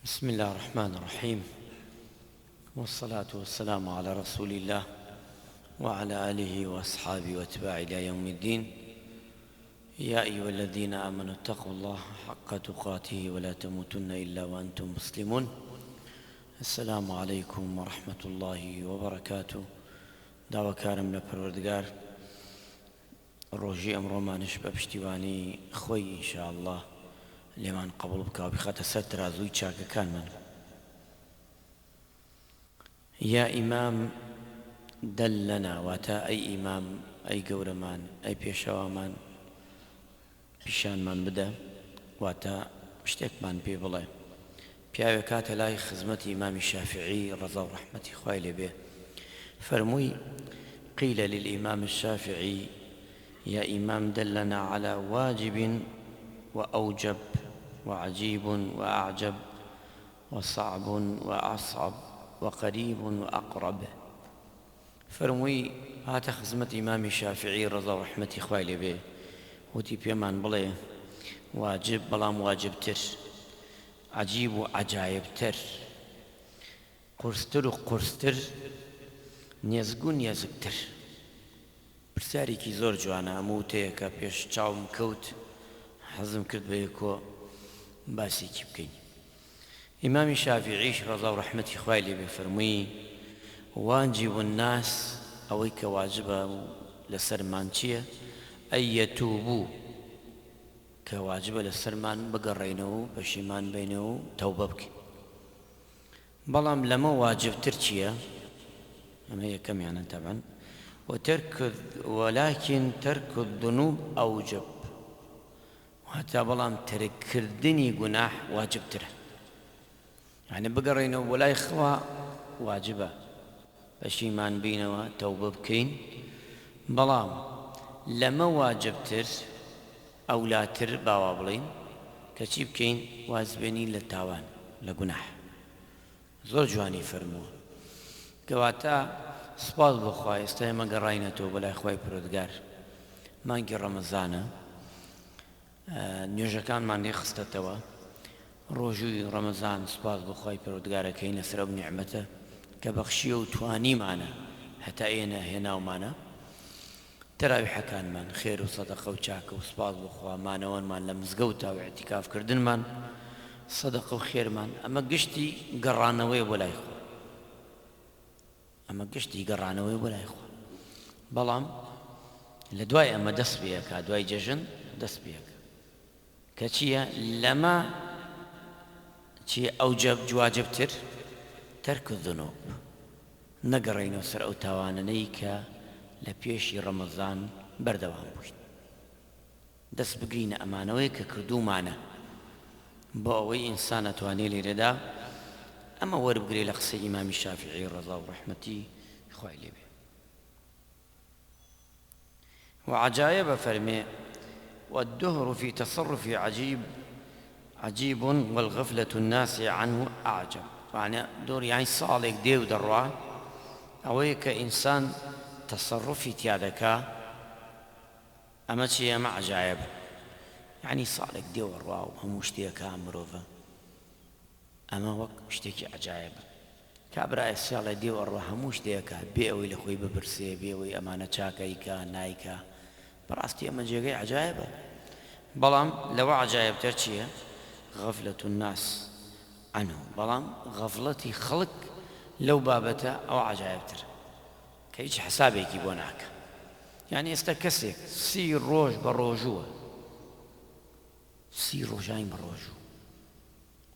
بسم الله الرحمن الرحيم، والصلاة والسلام على رسول الله وعلى آله وأصحابه واتباعه إلى يوم الدين. يا أيها الذين آمنوا اتقوا الله حق تقاته ولا تموتن إلا وأنتم مسلمون. السلام عليكم ورحمة الله وبركاته. داواکارم لە پەروەردگار ڕۆژی ئەمڕۆمانش بە پشتیوانی خۆی ئینشاءالله لێمان قبول بکە و بخاتە سەر ترازووی چاکەکانمان. یا ئیمام دەلەنا، واتە ئەی ئیمام، ئەی گەورەمان، ئەی پێشەوامان، پیشانمان بدە، واتە شتێکمان پێ بڵێ. پیاوێک کاتە لای خزمەتی ئیمامی شافعی ڕەزا و ڕەحمەتی خوای لێبێ فەرمووی: قيل للإمام الشافعي: يا إمام دلنا على واجب وأوجب وعجيب وأعجب وصعب وأصعب وقريب وأقرب. فرمووی هاتە خزمەت ئیمامی شافعی ڕەزا و ڕەحمەتی خوای لێبێ، وتی پێمان بڵێ واجب بەڵام واجبتر، عجیب و عجایبتر، قورستر و قورستر، نێزگ و نێزکتر. پرسیارێکی زۆر جوانە، هەموو تەیەکە پێش چاوم کەوت، حەزم کرد بە یەکۆ باسێکی بکەین. ئیمامی شافعیش ڕەزا و ڕەحمەتی خوای لێبێ فەرمووی: واجب الناس، ئەوەی کە واجبە لەسەرمان چییە؟ ئەن یەتوبوو، کە واجبە لەسەرمان بگەڕێینەوە و پەشیمان بینەوە و تەوبە بکەین. بەڵام لەمە واجبتر چییە؟ ئەمە یەکەمیانە تەبەن. ولكن ترك الذنوب أوجب، وهتا بەڵام ترکردنی گوناح واجبترە. یعنی بگەڕێینەوە بۆ لای خوا واجبە، پەشیمان بینەوە تەوبە بکەین، بەڵام لەمە واجبتر ئەولاتر باوا بڵین کە چی بکەین؟ وازبێنی لە تاوان، لە گوناح. زۆر جوانی فەرمووە. کەواتە سوپاس بۆ خوای، ئێستا ئێمە گەڕاینەتەوە بەلای خوای پەروەردگار. مانگی ڕەمەزانە، نوێژەکانمان لێ خستەتەوە. ڕۆژووی ڕەمەزان سوپاس بۆ خوای پەروەردگارەکەین لەسەر ئەو نیعمەتە کە بەخشیە و توانیمانە هەتا ئێنە هێناومانە. تەراویحەکانمان خێر و سەدەقە و چاکە و سوپاس بۆ خوا، مانەوەنمان لە مزگەوتە و ئیعتیکافکردنمان، سەدەقە و خێرمان. ئەمە گشتی گەڕانەوەی بۆ لای خوا، ئەمە گشتی گەڕانەوەی بۆ لای خوا. بەڵام لە دوای ئەمە دەست پێیەکە، دوای جەژن دەست پێیەکە کە چییە؟ لەمە چیە ئەوجەب جواجبتر؟ تەرک الذنوب، نەگەڕێینەوە سەر ئەو تاوانانەی کە لە پێشی ڕەمەزان بەردەوام بووین. دەست بگرینە ئەمانەوەی کە کردومانە، بۆ ئەوەی ئینسان ئەتوانێت لێرەدا ئەمە وەربگرێ لە قسەی ئیمامی شافعی ڕەزا و ڕەحمەتی خوای لێبێ. وعجائب فەرمێ: والدهر في تصرف عجيب والغفلة الناس عنه أعجب. يعني دور يعني صالك ديو دروا أوي كإنسان تصرفي تيادكا أما شيء ما عجائب، يعني صالك ديو دروا وهموش ديكا مروفا، ئەمە وەک شتێکی عجایبە. کابرایە سیاڵی دێوەڕوە هەموو شتێکە، بێ ئەوەی لە خۆی ببرسێ، بێ ئەوەی ئەمانە چاکەیکە نایکە. بەڕاستی ئەمە جێگەی عجایبە. بەڵام لەوە عجایبتر چییە؟ غەفلەت الناس عنه، بەڵام غەفڵەتی خەڵک لەو بابەتە ئەوە عجایبتر، کە هیچ حسابێکی بۆ ناکە. یعنی ئێستا کەسێک 30 ڕۆژ بە ڕۆژووە، 30 ڕۆژین بە ڕۆژوو،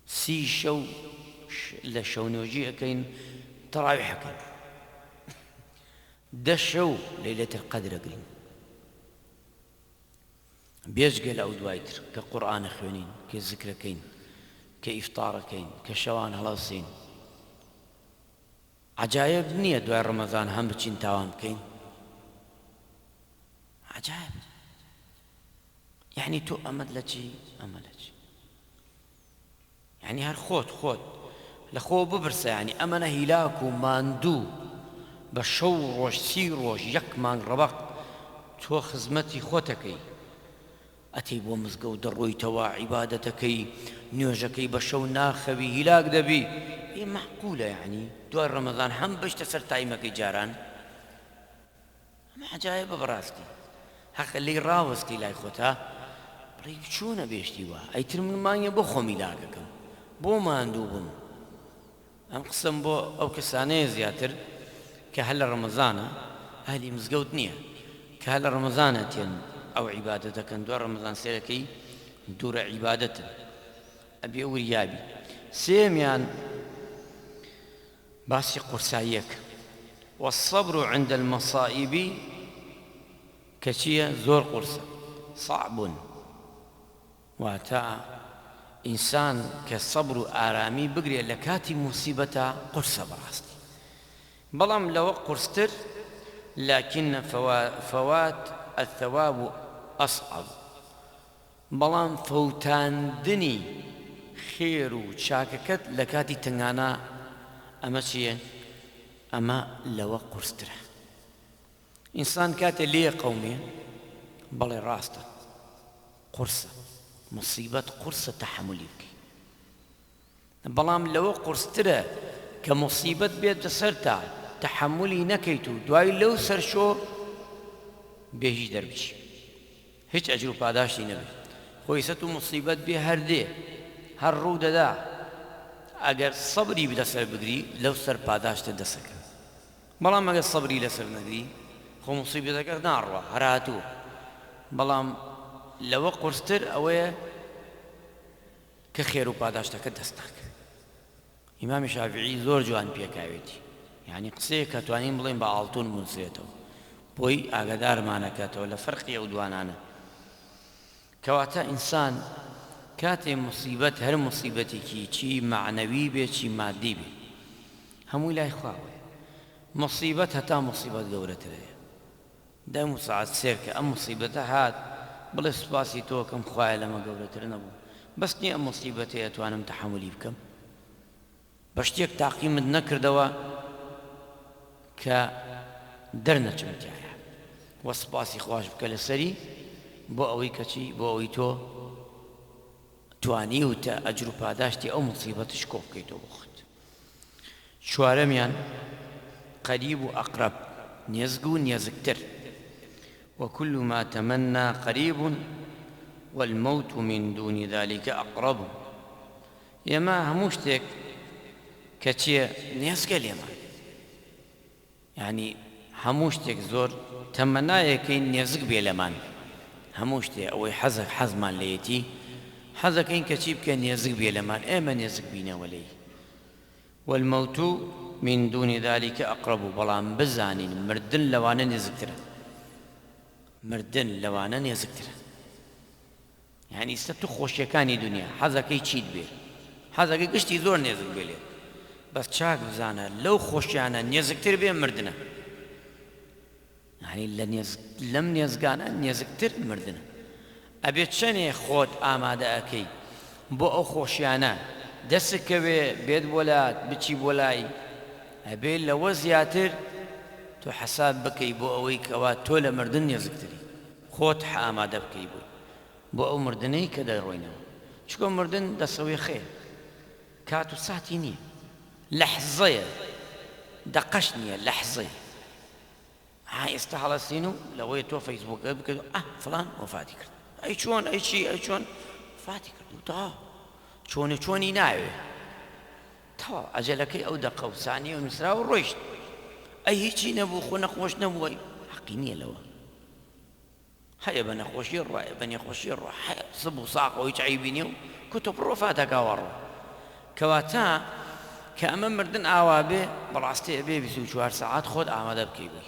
30 شەو لە شەونۆژی ئەەکەین، تەراویحەکەین، 10 شەو لەیلەتل قەدر ئەگرین، بێجگە لە ئەو دوایتر کە قورئانە خوێنین، کە زیکرەکەین، کە ئیفتارەکەین، کە شەوان هەڵەسین. عجایب نییە دوای ڕەمەزان هەم بچین تاوان بکەین؟ عجایب. یعنی تۆ ئەمەد لە چی؟ ئەمە لە چی؟ يعني هەر خۆت لە خۆ ببرسە، ینی ئەمەنە هیلاک و ماندوو بە شەو ڕۆژ 30 ڕۆژ 1 مانگ ڕەبەق تۆ خزمەتی خۆتەکەی، ئەتەی بۆ مزگەوت دەڕۆیتەوە عیبادەتەکەی نوێژەکەی بە شەو ناخەوی هیلاک دەبی معقولە یعنی دوای ڕەمەزان هەم بەشتە سەر تایمەکەی جاران ئەمە عەجایبە بەڕاستی حەقە لێی ڕاوەستی لای خۆتا بڵێ چۆنە بێشتی وە ئەیتر من مانگە بۆ خۆم هیلاکەکەم بۆ ماندوو بم ئەم قسەم بۆ ئەو کەسانەیە زیاتر کە هەر لە ڕەمەزانە ئەهلی مزگەوت نییە کە هەر لە ڕەمەزانە تێن ئەو عیبادەتەکەن دوای ڕەمەزان سێرەکەی دوورە عیبادەتن ئەبێ وریابی سێمیان باسی قورساییەک والصبر عند المصائب كشيء زور قرصة صعب واتا إنسان كالصبر آرامي بقري لكاتي مصيبة قرصة براستي بلام لو قرصتر لكن فوات الثواب أصعب بلام فوتان دني خير شاككت لكاتي تنغانا أما شيء أما لو قرصتر إنسان كاتي ليه قومي بلي راسته قرصة مصيبة قرصة تحملي بك بلام لو قرصتره كمصيبة بيت سرتا تحملي نكيتو دواي لو سرشو بيجي دربش هيج أجرو باداشتي نبي خويستو مصيبة بي هردي هر رودة دا اگر صبري بدا سر بگري لو سر باداشت دسك بلام اگر صبري لسر نگري خو مصيبتك ناروا هراتو بلام لو قرستر اوه كخير باداشتك دستك امام شافعي زور جوان بيكاويتي يعني قصيك توانين بلين بعالتون منسيتو بوي اقدار مانكاتو لفرق يودوانانا كواتا انسان كاتي مصيبت هر مصيبتي كي چي معنوي بي چي مادي بي همو لا يخواوي مصيبت هتا مصيبت قورة رأي دا مساعد سيرك ام مصيبت هات بل سباسي توكم خواهي لما قورة رنبو بس ني ام مصيبتي اتوانم تحملي بكم بشتيك تعقيم نكر دوا كدرنا چمتيايا وسباسي خواش بك لسري بو اوي كچي بو اوي تو تواني وتا أجر پاداشتي أو مصيبة شكوف كيتو بخت شوارميان قريب أقرب نيزقو نيزكتر وكل ما تمنى قريب والموت من دون ذلك أقرب يما هموشتك كتير نيزقل يما يعني هموشتك زور تمنى يكين نيزق بيلمان هموشتك أو حزمان ليتي حەزەکەین إن كتيب كان يزق بيلمان إيمن يزق بينا ولي والموت من دون ذلك أقرب بلان بزانين مردن لوانا يزقترا مردن لوانا يزقترا يعني ستو خوشيكاني دنيا حەزەکەی چیت بێ حەزەکەی گشتی زۆر نێزک بێ بس چاک بزانە لەو خۆشیانە نێزکتر بێ مردنە يعني لەم نێزگانە نێزکتر مردنە ئەبێت چەنێ خۆت ئامادە ئەکەی بۆ ئەو خۆشیانە دەستکەوێ بێت بۆ لات بچی بۆ لای ئەبێت لەوە زیاتر تۆ حەساب بکەی بۆ ئەوەی کەوا تۆ لە مردن نێزکتری خۆت ئامادە بکەی بۆ ئەو مردنەی کە دەڕۆینەوە چکۆ مردن دەسەوێ خێر کات و ساتی نییە لەحزەیە دەقەش نییە لەحزەیە ئێستا هەڵەستین و لەوەی تۆ فەیسبووکە بکەیت فڵان وەفاتی کرد أي شون أي شيء أي شون فاتي كردو تا شوني ناوي تا أجلك أو دقة وثانية ونسرا والرشد أي شيء نبو خونا خوش نبو حقيني لوا هيا بنا خوشي الرأي بني خوشي الرأي هيا صبوا ساق ويتعيبينيو كتب رفاتك أورو كواتا كأمام مردن آوابي براستي أبي بيسو 4 ساعات خود آماده بكي بي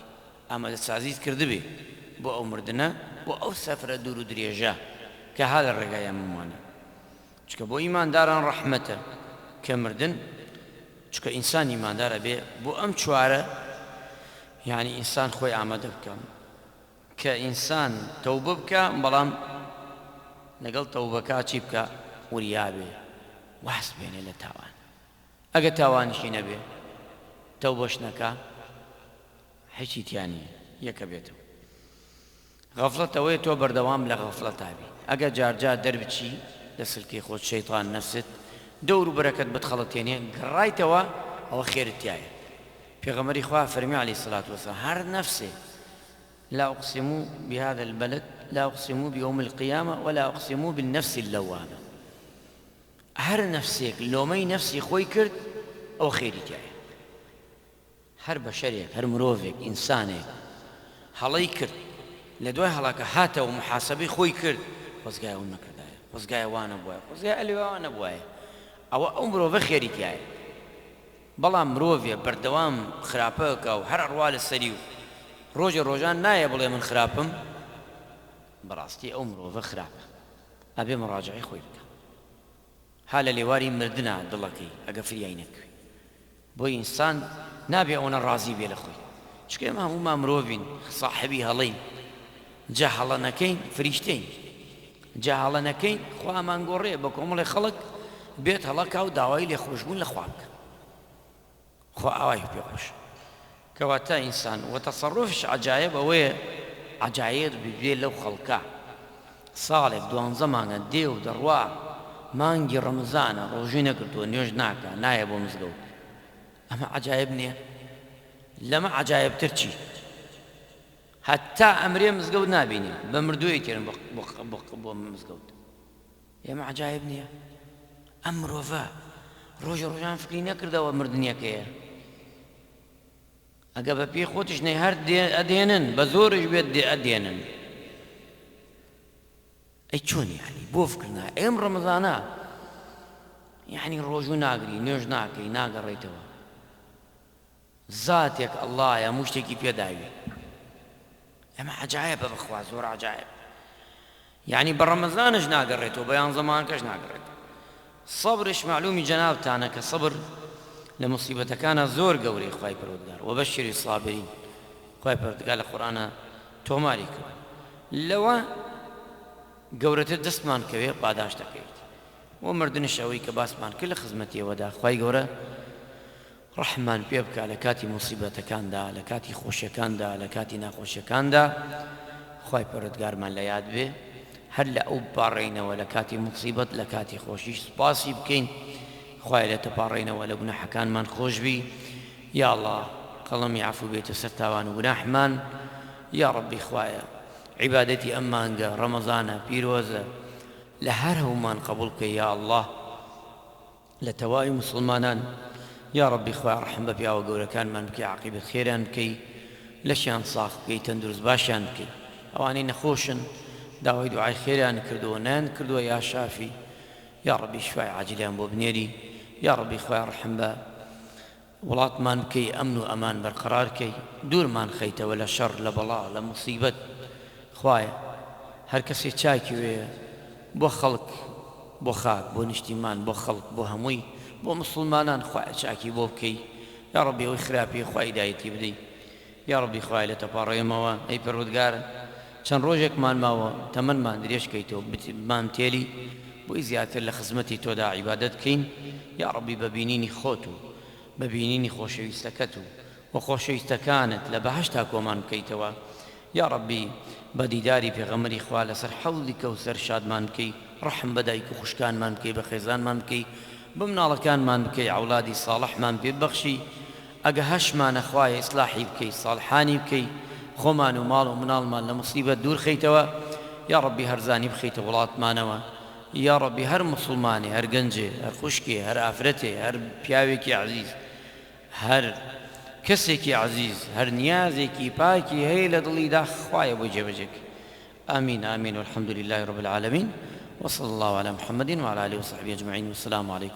آماده سازيز كردبي بو أو مردنا بو أو سفر دور دريجة كهذا الرقاية ممانا چكا بو إيمان داران رحمته كمردن چكا إنسان إيمان دار بي بو أم چوارة يعني إنسان خوي آماده بكم كإنسان توبه بكا بلام لقل توبكا چي بكا وريابي وحس بيني لتاوان أقا تاوانشي نبي توبش نكا حيشي تياني يكا بيتو غفلت أوي تو بردوام لغفلت أبي ئەگە جارجار دەربچی لە سلکەی خۆت شەیطان نەفست دەور و بەرەکەت بتخەڵەتێنێ گەڕایتەوە ئەوە خێرت تایە. پێغەمبەری خوا فەرمی عەلەیهی سەڵات وەسەلام هەر نەفسێ لا أقسم بهذا البلد لا أقسم بيوم القيامة ولا أقسم بالنفس اللوامة. هر نفسك لومي نفسي خوي كرد أو خيري تاعي. هر بشريك هر مروفك إنسانك هلاي كرد لدواي هلاك هاتا ومحاسبي خوي كرد وزقايا ونكردايا وزقايا وانا بوايا وزقايا ألي وانا بوايا أو مروفك خيري تاعي. بلا مروفيا بردوام خرابك أو هر أروال السريو ڕۆژان نایە بڵێ من خراپم بەڕاستی ئەو مرۆڤە خراپە ئەبێ مڕاجعەی خۆی بکە ها لە لێواری مردنە دڵەکەی ئەگە فریای نەکوێ بۆی ئینسان نابێ ئەوەنە ڕازی بێ لە خۆی چکە ئێمە هەموومان مرۆڤین ساحیبی هەڵەین جا هەڵە نەکەین فریشتەین جا هەڵە نەکەین خوامان گۆڕێ بە کۆمەڵی خەڵک بێت هەڵەکا و داوای لێخۆشبوون لە خوا بکە خوا ئاوای پێخۆش کەواتە ئینسان وەتەسەڕوفش عەجایب ئەوەیە عەجایب ببێ لەو خەڵکە ساڵێک 12 مانگە دێ و دەڕوا مانگی ڕەمەزانە ڕۆژووی نەکردووە نوێژ ناکە نایە بۆ مزگەوت ئەمە عەجایب نییە لەمە عەجایبتر چی هەتا ئەمرێ مزگەوت نابینی بە مردووی تێرن بۆ مزگەوت ئێمە عەجایب نییە ئەم مرۆڤە ڕۆژان فکری نەکردەوە مردنیەکەیە ئەگە بە پێی خۆتش نەی هەر ئەدێنن بە زۆرش بێت ئەدێنن ئەی چۆن یعنی بۆ فکرنا ئێم ڕەمەزانە یعنی ڕۆژوو ناگری نوێژ ناکەی ناگەڕێیتەوە زاتێک ئەڵڵایە هەموو شتێکی پێداوی ئەمە عەجایبە بەخوا زۆر عەجایب یعنی بە ڕەمەزانش ناگەڕێتەوە بەیان زەمانکەش ناگەڕێتەوە سەبرش معلومی جەنابتانە کە سەبر لە مصیبەتەکانە زۆر گەورەی خوای پەروەردگار وەبەشری الصابرین خوای پەروەردگار لە قورئانە تۆماری کرد لەوە گەورەتر دەستمان کەوێ پاداش دەکەیت و مردنش ئەوەی کە باسمان کرد لە خزمەتیەوەدا خوای گەورە ڕەحمان پێ بکە لە کاتی مصیبەتەکاندا لە کاتی خۆشیەکاندا لە کاتی ناخۆشیەکاندا خوای پەروەردگارمان لە یاد بێ هەر لە ئەو پاڕێینەوە لە کاتی مصیبەت لە کاتی خۆشیش سوپاسی بکەین خوای لە تەپاڕێنەوە لە گوناحەکانمان خۆشبی یا الله قەڵەمی عەفو بێتە سەر تاوان و گوناحمان یا ڕەبی خوایە عیبادەتی ئەم مانگە ڕەمەزانە پیرۆزە لە هەر هەوومان قبوڵ بکەی یا الله لە تەواوی موسڵمانان یا ڕەبی خوای ڕەحم بە پیاوە گەورەکانمان بکەی عاقیبەت خێران بکەی لەشیان ساغ بکەی تەندروست باشیان بکەی ئەوانەی نەخۆشن داوای دوعای خێران کردووە نان کردووە یا شافی یا ڕەبی شفای عاجلیان بۆ بنێری یا ڕەبی خوای ڕەحم بە وڵاتمان بکەی ئەمن و ئەمان بەرقەرار بکەی دوورمان خەیتەوە لە شەڕ لە بەڵا لە موسیبەت خوایە هەر کەسێ چاکی وێیە بۆ خەڵک بۆ خاک بۆ نیشتیمان بۆ خەڵک بۆ هەمووی بۆ مسلمانان خوایە چاکی بۆ بکەی یا ڕەبی ئەوەی خراپی خوای هیدایەتی بدەی یا ڕەبی خوای لە تەپاڕێمەوە ئەی پەروەردگارە چەند ڕۆژێکمان ماوە تەمەنمان درێژ بکەیتەوە بمان تێلی بۆی زیاتر لە خزمەتی تۆدا عیبادەت بکەین یا ڕەبی بەبینینی خۆت و بەبینینی خۆشەویستەکەت و خۆشەویستەکانت لە بەهەشتا کۆمان بکەیتەوە یا ڕەبی بە دیداری پێغەمبەری خوا لەسەر حەوضی کەوسەر شادمان بکەی ڕەحم بە دایک و خوشکانمان بکەی بە خێزانمان بکەی بە مناڵەکانمان بکەی عەولادی ساڵحمان پێ ببەخشی ئەگە هەشمانە خوایە ئیسلاحی بکەی ساڵحانی بکەی خۆمان و ماڵ و مناڵمان لە موسیبەت دوور خەیتەوە یا ڕەبی هەرزانی بخەیتە وڵاتمانەوە یا ڕەبی هەر موسڵمانێ هەر گەنجێ هەر خوشکێ هەر ئافرەتێ هەر پیاوێکی عەزیز هەر کەسێکی عەزیز هەر نیازێکی پاکی هەیە لە دڵیدا خوایە بۆی جێبەجێکەی آمين آمين والحمد لله رب العالمين وصلى الله على محمد وعلى آله وصحبه أجمعين والسلام عليكم